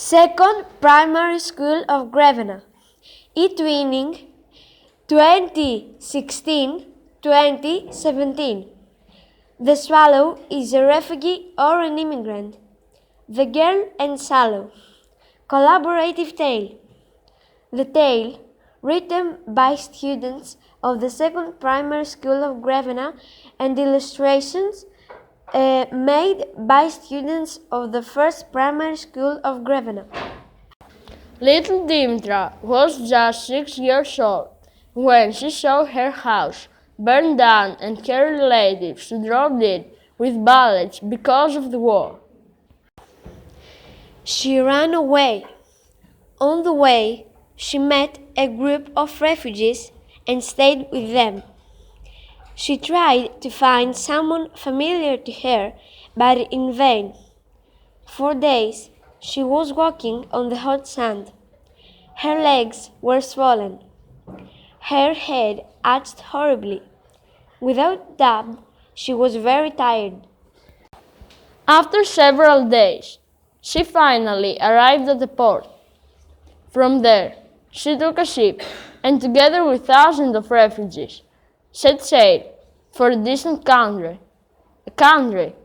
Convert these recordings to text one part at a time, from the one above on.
Second Primary School of Grevena, eTwinning 2016-2017. The Swallow is a refugee or an immigrant. The Girl and Swallow. Collaborative tale. The tale, written by students of the Second Primary School of Grevena, and illustrations made by students of the First Primary School of Grevena. Little Dimitra was just 6 years old when she saw her house burned down and her relatives drowned with bullets because of the war. She ran away. On the way, she met a group of refugees and stayed with them. She tried to find someone familiar to her, but in vain. For days, she was walking on the hot sand. Her legs were swollen. Her head ached horribly. Without doubt, she was very tired. After several days, she finally arrived at the port. From there, she took a ship and together with thousands of refugees, set sail for a distant country, a country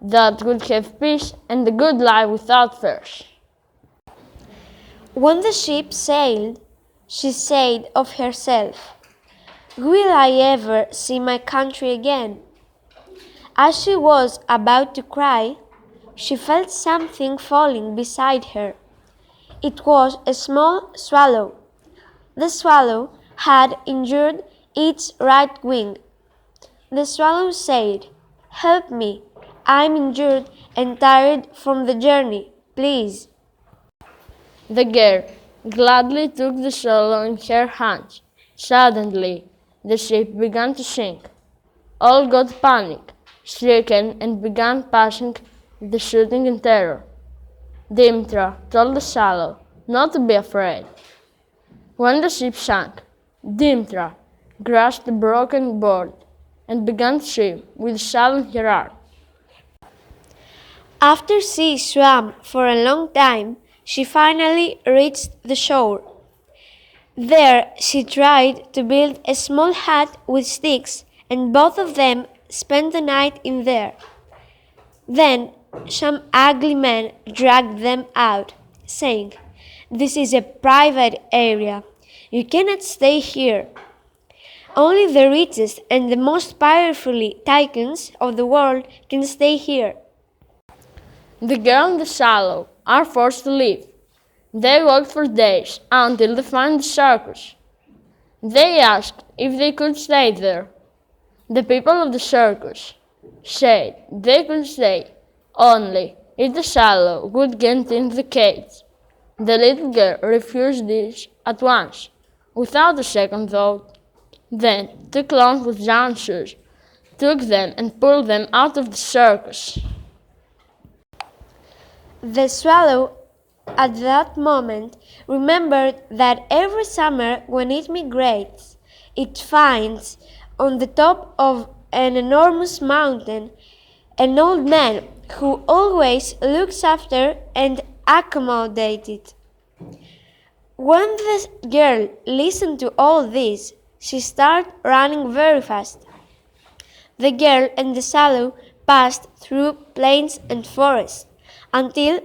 that would have peace and a good life without fears. When the ship sailed, she said of herself, "Will I ever see my country again?" As she was about to cry, she felt something falling beside her. It was a small swallow. The swallow had injured its right wing. The swallow said, "Help me, I'm injured and tired from the journey, please." The girl gladly took the swallow in her hands. Suddenly, the ship began to sink. All got panic, stricken, and began passing the shooting in terror. Dimitra told the swallow not to be afraid. When the ship sank, Dimitra grasped the broken board and began to swim with the swallow in her arm. After she swam for a long time, she finally reached the shore. There she tried to build a small hut with sticks, and both of them spent the night in there. Then some ugly men dragged them out, saying, "This is a private area. You cannot stay here. Only the richest and the most powerful tycoons of the world can stay here." The girl and the swallow are forced to leave. They walked for days until they found the circus. They asked if they could stay there. The people of the circus said they could stay only if the swallow would get into the cage. The little girl refused this at once, without a second thought. Then two clowns with giant shoes took them and pulled them out of the circus. The swallow, at that moment, remembered that every summer when it migrates, it finds on the top of an enormous mountain an old man who always looks after and accommodates it. When the girl listened to all this, she started running very fast. The girl and the swallow passed through plains and forests until